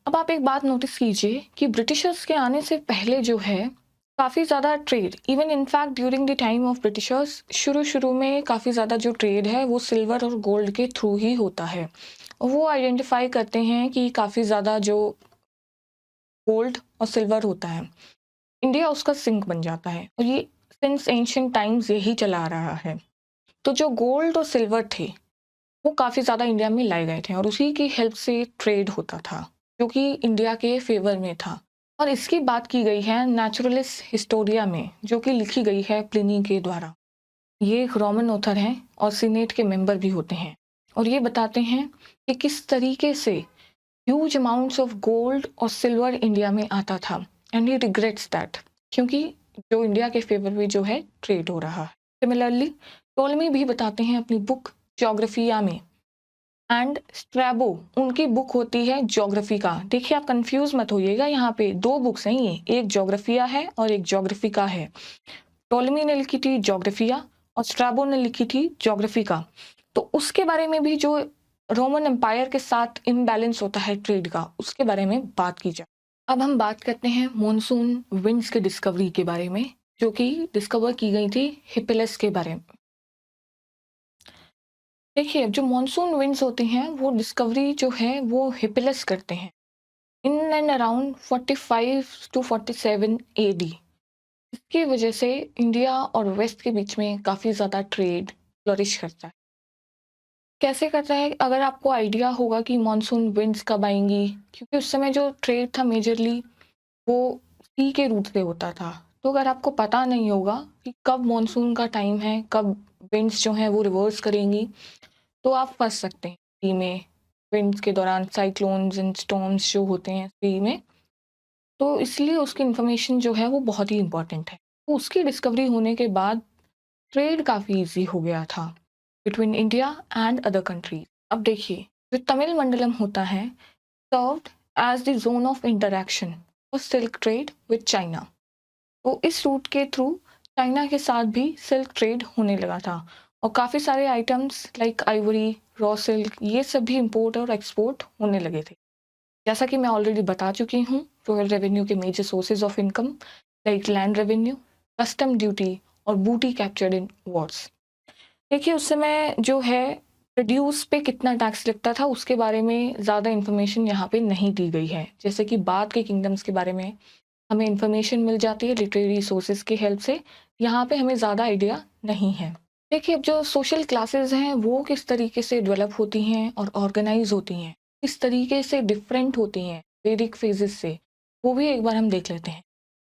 अब आप एक बात नोटिस कीजिए कि ब्रिटिशर्स के आने से पहले जो है काफ़ी ज़्यादा trade, even in fact during the time of Britishers, शुरू में काफ़ी ज़्यादा जो ट्रेड है वो सिल्वर और गोल्ड के थ्रू ही होता है। वो आइडेंटिफाई करते हैं कि काफ़ी ज़्यादा जो गोल्ड और सिल्वर होता है, इंडिया उसका सिंक बन जाता है, और ये सिंस एंशिएंट टाइम्स यही चला आ रहा है। तो जो गोल्ड और सिल्वर थे वो काफ़ी ज़्यादा इंडिया में लाए गए थे, और उसी की हेल्प से ट्रेड होता था, जो कि इंडिया के फेवर में था। और इसकी बात की गई है नेचुरलिस्ट हिस्टोरिया में, जो कि लिखी गई है प्लिनी के द्वारा। ये एक रोमन ऑथर हैं और सीनेट के मेंबर भी होते हैं, और ये बताते हैं कि किस तरीके से ह्यूज अमाउंट्स ऑफ गोल्ड और सिल्वर इंडिया में आता था, एंड ही रिग्रेट्स दैट, क्योंकि जो इंडिया के फेवर में जो है ट्रेड हो रहा है। सिमिलरली टोलमी भी बताते हैं अपनी बुक ज्योग्राफिया में, एंड स्ट्रैबो उनकी बुक होती है ज्योग्राफी का। देखिए आप कंफ्यूज मत होइएगा, यहाँ पे दो बुक्स हैं, ये एक ज्योग्राफिया है और एक ज्योग्राफी का है। टोलमी ने लिखी थी ज्योग्राफिया और स्ट्रैबो ने लिखी थी ज्योग्राफी का। तो उसके बारे में भी जो रोमन एम्पायर के साथ इम्बैलेंस होता है ट्रेड का, उसके बारे में बात की जाए। अब हम बात करते हैं मॉनसून विंड्स के डिस्कवरी के बारे में, जो कि डिस्कवर की गई थी हिप्पिलस के बारे में। देखिए अब जो मॉनसून विंड्स होती हैं वो डिस्कवरी जो है वो हिप्पिलस करते हैं इन एंड अराउंड 45 to 47 AD। इसकी वजह से इंडिया और वेस्ट के बीच में काफ़ी ज़्यादा ट्रेड फ्लरिश करता है। कैसे करता है, अगर आपको आइडिया होगा कि मॉनसून विंड्स कब आएंगी, क्योंकि उस समय जो ट्रेड था मेजरली वो सी के रूट से होता था। तो अगर आपको पता नहीं होगा कि कब मॉनसून का टाइम है, कब विंड्स जो हैं वो रिवर्स करेंगी, तो आप फंस सकते हैं सी में। विंड्स के दौरान साइक्लोन्स एंड स्टॉर्म्स जो होते हैं सी में, तो इसलिए उसकी इन्फॉर्मेशन जो है वो बहुत ही इंपॉर्टेंट है। तो उसकी डिस्कवरी होने के बाद ट्रेड काफ़ी ईजी हो गया था between India and other countries. अब देखिए जो तमिल मंडलम होता है served as the zone of interaction for silk trade with China. तो इस रूट के थ्रू चाइना के साथ भी सिल्क ट्रेड होने लगा था, और काफ़ी सारे items like Ivory, raw silk, ये सब भी इंपोर्ट और एक्सपोर्ट होने लगे थे। जैसा कि मैं ऑलरेडी बता चुकी हूँ, रॉयल रेवेन्यू के major sources of income like land revenue, custom duty और बूटी कैप्चर्ड इन वॉर्स। देखिए उस समय जो है प्रोड्यूस पे कितना टैक्स लगता था उसके बारे में ज़्यादा इन्फॉर्मेशन यहाँ पे नहीं दी गई है, जैसे कि बाद के किंगडम्स के बारे में हमें इन्फॉर्मेशन मिल जाती है लिटरेरी सोर्सेज की हेल्प से। यहाँ पे हमें ज़्यादा आइडिया नहीं है। देखिए, अब जो सोशल क्लासेस हैं वो किस तरीके से डेवलप होती हैं और ऑर्गेनाइज होती हैं, किस तरीके से डिफरेंट होती हैं वैदिक फेजेस से, वो भी एक बार हम देख लेते हैं।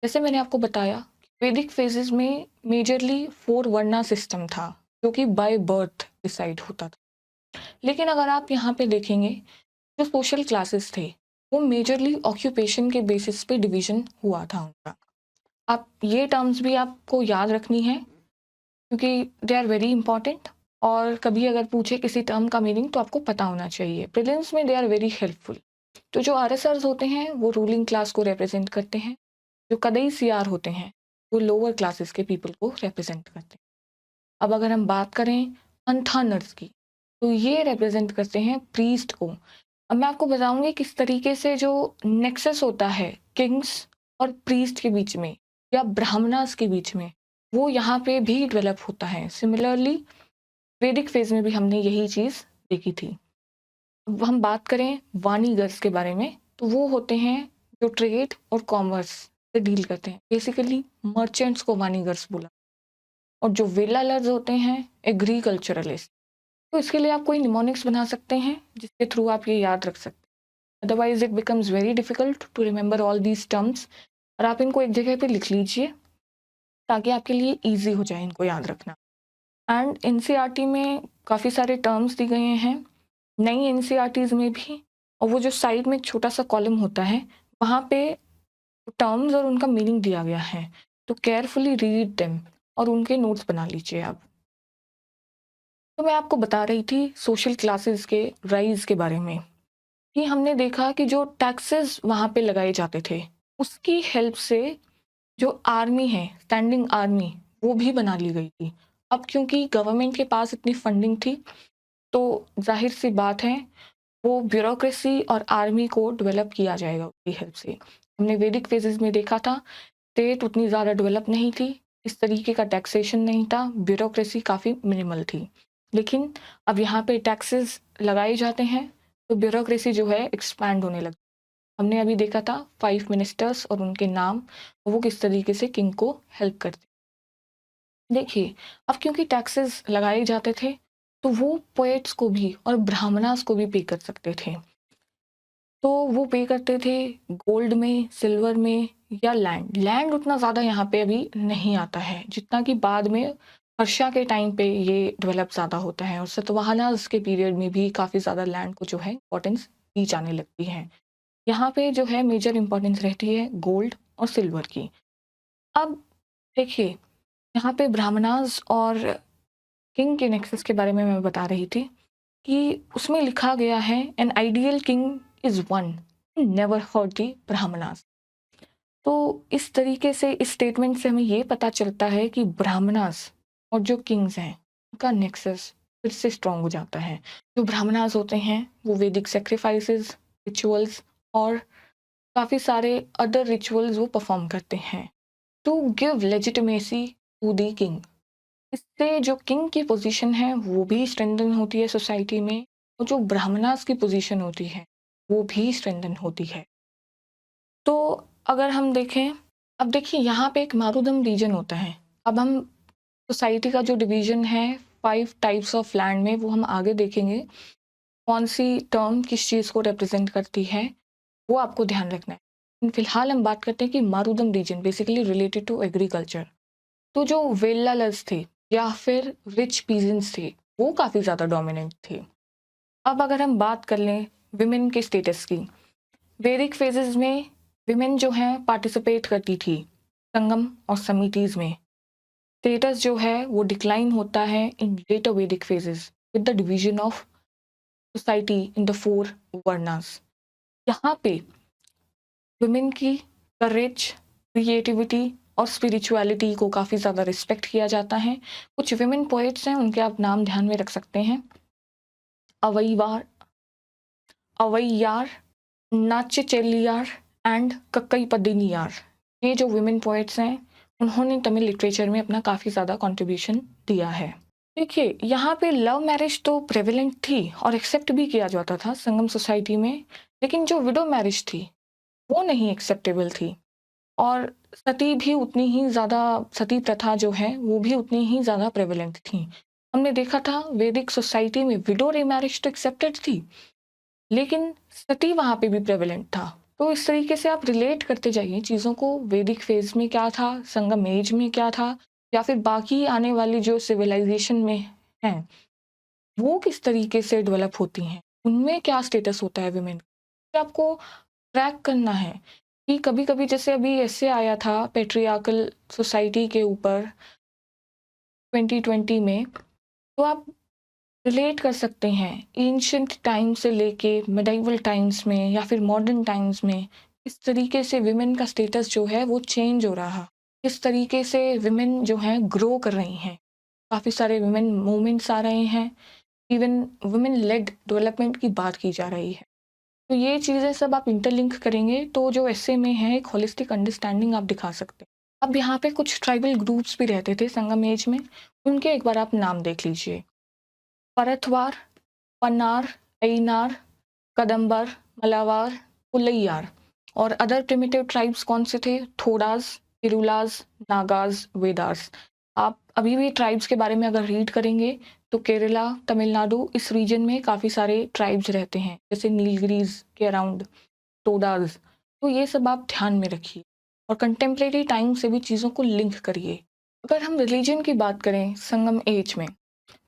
जैसे मैंने आपको बताया, वैदिक फेजेस में मेजरली 4 वर्ना सिस्टम था, जो कि बाय बर्थ डिसाइड होता था। लेकिन अगर आप यहाँ पे देखेंगे, जो सोशल क्लासेस थे वो मेजरली ऑक्यूपेशन के बेसिस पे डिवीजन हुआ था उनका। आप ये टर्म्स भी आपको याद रखनी है, क्योंकि दे आर वेरी इंपॉर्टेंट। और कभी अगर पूछे किसी टर्म का मीनिंग तो आपको पता होना चाहिए। प्रीलिम्स में दे आर वेरी हेल्पफुल। तो जो आरएसआर्स होते हैं वो रूलिंग क्लास को रिप्रेजेंट करते हैं। जो कदई सीआर होते हैं वो लोअर क्लासेस के पीपल को रिप्रेजेंट करते हैं। अब अगर हम बात करें अंथानर्स की, तो ये रिप्रेजेंट करते हैं प्रीस्ट को। अब मैं आपको बताऊंगी किस तरीके से जो नेक्सस होता है किंग्स और प्रीस्ट के बीच में या ब्राह्मणास के बीच में, वो यहाँ पे भी डेवलप होता है। सिमिलरली वैदिक फेज में भी हमने यही चीज़ देखी थी। अब हम बात करें वाणिगर्स के बारे में, तो वो होते हैं जो ट्रेड और कॉमर्स से डील करते हैं। बेसिकली मर्चेंट्स को वाणिगर्स बोला। और जो वेलालर्स होते हैं एग्रीकल्चरलिस्ट। तो इसके लिए आप कोई निमोनिक्स बना सकते हैं जिसके थ्रू आप ये याद रख सकते हैं। Otherwise it becomes very difficult to remember all these terms. और आप इनको एक जगह पे लिख लीजिए ताकि आपके लिए ईजी हो जाए इनको याद रखना। एंड एनसीईआरटी में काफ़ी सारे टर्म्स दिए गए हैं, नई एनसीईआरटीज़ में भी। और वो जो साइड में एक छोटा सा कॉलम होता है, वहाँ पे टर्म्स और उनका मीनिंग दिया गया है। तो केयरफुली रीड देम और उनके नोट्स बना लीजिए आप। तो मैं आपको बता रही थी सोशल क्लासेस के राइज के बारे में, कि हमने देखा कि जो टैक्सेस वहाँ पे लगाए जाते थे उसकी हेल्प से जो आर्मी है, स्टैंडिंग आर्मी, वो भी बना ली गई थी। अब क्योंकि गवर्नमेंट के पास इतनी फंडिंग थी, तो जाहिर सी बात है वो ब्यूरोक्रेसी और आर्मी को डेवलप किया जाएगा उसकी हेल्प से। हमने वैदिक फेजेस में देखा था स्टेट उतनी ज़्यादा डेवलप नहीं थी, इस तरीके का टैक्सेशन नहीं था, ब्यूरोक्रेसी काफ़ी मिनिमल थी। लेकिन अब यहाँ पे टैक्सेस लगाए जाते हैं तो ब्यूरोक्रेसी जो है एक्सपैंड होने लगी। हमने अभी देखा था 5 मिनिस्टर्स और उनके नाम, वो किस तरीके से किंग को हेल्प करते। देखिए, अब क्योंकि टैक्सेस लगाए जाते थे तो वो पोएट्स को भी और ब्राह्मणास को भी पे कर सकते थे। तो वो पे करते थे गोल्ड में, सिल्वर में या लैंड। लैंड उतना ज़्यादा यहाँ पे अभी नहीं आता है जितना कि बाद में हर्षा के टाइम पे ये डेवलप ज़्यादा होता है। और सतवाहनास के पीरियड में भी काफ़ी ज़्यादा लैंड को जो है इंपॉर्टेंस दी जाने लगती है। यहाँ पे जो है मेजर इंपॉर्टेंस रहती है गोल्ड और सिल्वर की। अब देखिए, यहाँ पे ब्राह्मणास और किंग के नेक्सस के बारे में मैं बता रही थी कि उसमें लिखा गया है an ideal king is one never hurt the Brahmanas. तो इस तरीके से इस स्टेटमेंट से हमें ये पता चलता है कि ब्राह्मणास और जो किंग्स हैं उनका नेक्सस फिर से स्ट्रॉन्ग हो जाता है। जो ब्राह्मणास होते हैं वो वैदिक सेक्रीफाइसेस, रिचुअल्स और काफ़ी सारे अदर रिचुअल्स वो परफॉर्म करते हैं to give legitimacy to the king. इससे जो किंग की पोजीशन है वो भी स्ट्रेंथन होती है सोसाइटी में, और जो ब्राह्मणास की पोजीशन होती है वो भी स्ट्रेंथन होती है। तो अगर हम देखें, अब देखिए यहाँ पे एक मारूदम रीजन होता है। अब हम सोसाइटी का जो डिवीजन है 5 टाइप्स ऑफ लैंड में, वो हम आगे देखेंगे कौन सी टर्म किस चीज़ को रिप्रेजेंट करती है, वो आपको ध्यान रखना है। फिलहाल हम बात करते हैं कि Marutham region basically related to agriculture. तो जो वेल्लालर्स थे या फिर रिच पीजेंट्स थे वो काफ़ी ज़्यादा डोमिनेंट थे। अब अगर हम बात कर लें विमेन के स्टेटस की, वैदिक फेजेस में विमेन जो हैं पार्टिसिपेट करती थी संगम और समिटीज़ में। स्टेटस जो है वो डिक्लाइन होता है इन letter Vedic phases with the division of society in the 4 वर्नास। यहाँ पे वुमेन की करेज, क्रिएटिविटी और स्पिरिचुअलिटी को काफ़ी ज़्यादा रिस्पेक्ट किया जाता है। कुछ विमेन पोएट्स हैं, उनके आप नाम ध्यान में रख सकते हैं। अवैवार, अवैयार, नाच्यचेलियार एंड कक्कई पद्दिनियार। ये जो विमेन पोएट्स हैं उन्होंने तमिल लिटरेचर में अपना काफ़ी ज़्यादा कंट्रीब्यूशन दिया है। देखिए, यहाँ पे लव मैरिज तो प्रेवलेंट थी और एक्सेप्ट भी किया जाता था संगम सोसाइटी में, लेकिन जो विडो मैरिज थी वो नहीं एक्सेप्टेबल थी। और सती भी उतनी ही ज़्यादा, सती प्रथा जो है वो भी उतनी ही ज़्यादा प्रेवलेंट थी। हमने देखा था वैदिक सोसाइटी में विडो रीमैरिज तो एक्सेप्टेड थी, लेकिन सती वहाँ पे भी प्रेवलेंट था। तो इस तरीके से आप रिलेट करते जाइए चीज़ों को, वैदिक फेज़ में क्या था, संगम एज में क्या था, या फिर बाकी आने वाली जो सिविलाइजेशन में हैं, वो किस तरीके से डेवलप होती हैं, उनमें क्या स्टेटस होता है वुमेन का। आपको ट्रैक करना है कि कभी-कभी जैसे अभी ऐसे आया था पैट्रियार्कल सोसाइटी के ऊपर 2020 में, तो आप रिलेट कर सकते हैं एंशिएंट टाइम से लेके मिडाइवल टाइम्स में या फिर मॉडर्न टाइम्स में किस तरीके से विमेन का स्टेटस जो है वो चेंज हो रहा, किस तरीके से विमेन जो हैं ग्रो कर रही हैं। काफ़ी सारे विमेन मूवमेंट्स आ रहे हैं, इवन वुमेन लेड डेवलपमेंट की बात की जा रही है। तो ये चीज़ें सब आप इंटरलिंक करेंगे तो जो ऐसे में है एक होलिस्टिक अंडरस्टैंडिंग आप दिखा सकते हैं। अब यहाँ पे कुछ ट्राइबल ग्रुप्स भी रहते थे संगम एज में, उनके एक बार आप नाम देख लीजिए। परथवार, पन्नार, एइनार, कदम्बर, मलावार, पुलैयार। और अदर प्रिमिटिव ट्राइब्स कौन से थे? थोडास, किरुलास, नागास, वेदास। आप अभी भी ट्राइब्स के बारे में अगर रीड करेंगे तो केरला, तमिलनाडु, इस रीजन में काफ़ी सारे ट्राइब्स रहते हैं, जैसे नीलगिरीज के अराउंड टोडाज। तो ये सब आप ध्यान में रखिए और कंटेम्प्रेरी टाइम से भी चीज़ों को लिंक करिए। अगर हम रिलीजन की बात करें संगम एज में,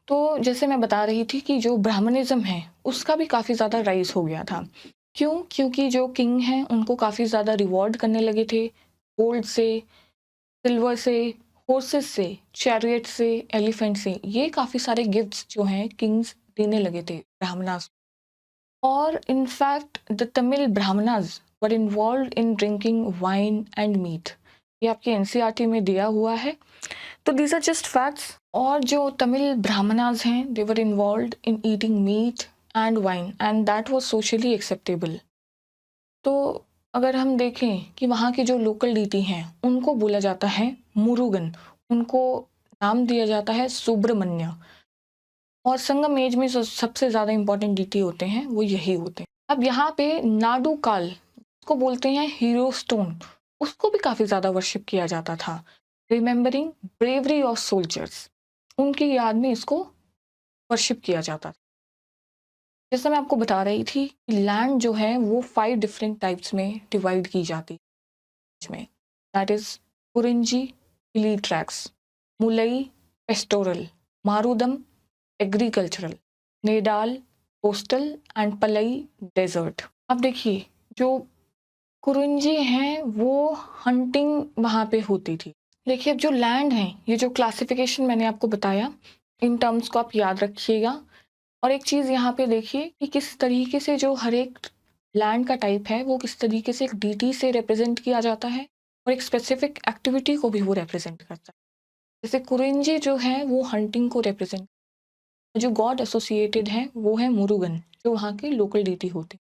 तो जैसे मैं बता रही थी कि जो ब्राह्मणिज्म है उसका भी काफ़ी ज़्यादा राइज हो गया था। क्यों? क्योंकि जो किंग हैं उनको काफ़ी ज़्यादा रिवॉर्ड करने लगे थे, गोल्ड से, सिल्वर से, हॉर्सेस से, चैरियट से, एलिफेंट से। ये काफ़ी सारे गिफ्ट्स जो हैं किंग्स देने लगे थे ब्राह्मणास। और in fact the Tamil Brahmanas were involved in drinking wine and meat. ये आपके एनसीईआरटी में दिया हुआ है। तो दीज आर जस्ट फैक्ट्स। और जो तमिल ब्राह्मणास हैं they were involved in eating meat and wine and that was socially acceptable. तो अगर हम देखें कि वहाँ के जो लोकल डीटी हैं उनको बोला जाता है मुरुगन, उनको नाम दिया जाता है सुब्रमण्य। और संगम एज में जो सबसे ज़्यादा इंपॉर्टेंट डीटी होते हैं वो यही होते हैं। अब यहाँ पे नाडू काल को बोलते हैं हीरो स्टोन, उसको भी काफ़ी ज़्यादा वर्शिप किया जाता था। रिमेंबरिंग ब्रेवरी ऑफ सोल्जर्स, उनकी याद में इसको वर्शिप किया जाता था। जैसा मैं आपको बता रही थी कि लैंड जो है वो 5 डिफरेंट टाइप्स में डिवाइड की जाती है। That is Kurinji hilly tracts, Mullai pastoral, Marutham agricultural, Neithal coastal and Palai desert. अब देखिए जो कुरिंजी हैं वो हंटिंग वहाँ पे होती थी। देखिए अब जो लैंड है, ये जो क्लासिफिकेशन मैंने आपको बताया, इन टर्म्स को आप याद रखिएगा। और एक चीज़ यहाँ पे देखिए कि किस तरीके से जो हर एक लैंड का टाइप है वो किस तरीके से एक डीटी से रिप्रेजेंट किया जाता है और एक स्पेसिफिक एक्टिविटी को भी वो रिप्रेजेंट करता है। जैसे कुरिंजी जो है वो हंटिंग को रिप्रेजेंट, जो गॉड एसोसिएटेड है वो है मुरुगन, जो वहाँ के लोकल डीटी होते हैं।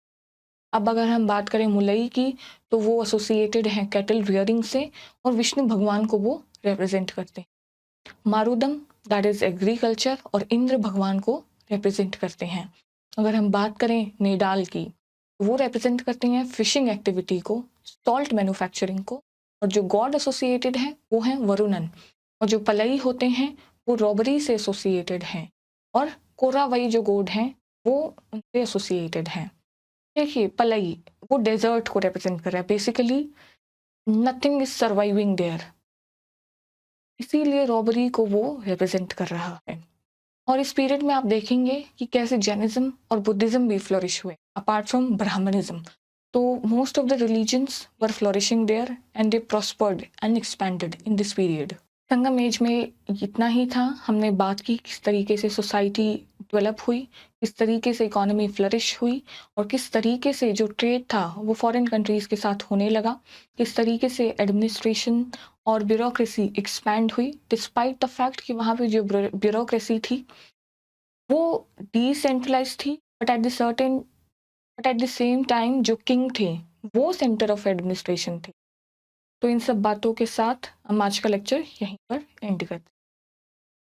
अब अगर हम बात करें मुलई की, तो वो एसोसिएटेड है कैटल रियरिंग से और विष्णु भगवान को वो रिप्रेजेंट करते हैं। मारुदम दैट इज एग्रीकल्चर और इंद्र भगवान को रिप्रेजेंट करते हैं। अगर हम बात करें नेडाल की, वो रिप्रेजेंट करते हैं फिशिंग एक्टिविटी को, सॉल्ट मैन्युफैक्चरिंग को। और जो गॉड एसोसिएटेड है वो है वरुणन। और जो पलई होते हैं वो रॉबरी से एसोसिएटेड हैं और कोरावई जो गॉड हैं वो उनसे एसोसिएटेड हैं। देखिए पलई वो डेजर्ट को रिप्रेजेंट कर रहा है, basically nothing is surviving there, इसीलिए रॉबरी को वो रिप्रेजेंट कर रहा है। और इस पीरियड में आप देखेंगे कि कैसे जैनिज्म और बुद्धिज्म भी फ्लोरिश हुए अपार्ट फ्रॉम ब्राह्मणिज्म। तो most of the religions were flourishing there and they prospered and expanded in this period. Sangam age में इतना ही था। हमने बात की किस तरीके से सोसाइटी डेवलप हुई, किस तरीके से इकोनॉमी फ्लरिश हुई और किस तरीके से जो ट्रेड था वो फॉरेन कंट्रीज़ के साथ होने लगा, किस तरीके से एडमिनिस्ट्रेशन और ब्यूरोक्रेसी एक्सपैंड हुई डिस्पाइट द फैक्ट कि वहाँ पे जो ब्यूरोक्रेसी थी वो डिसेंट्रलाइज थी, but at the same time जो किंग थे वो सेंटर ऑफ एडमिनिस्ट्रेशन थे। तो इन सब बातों के साथ हम आज का लेक्चर यहीं पर एंड करते हैं।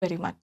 Very much.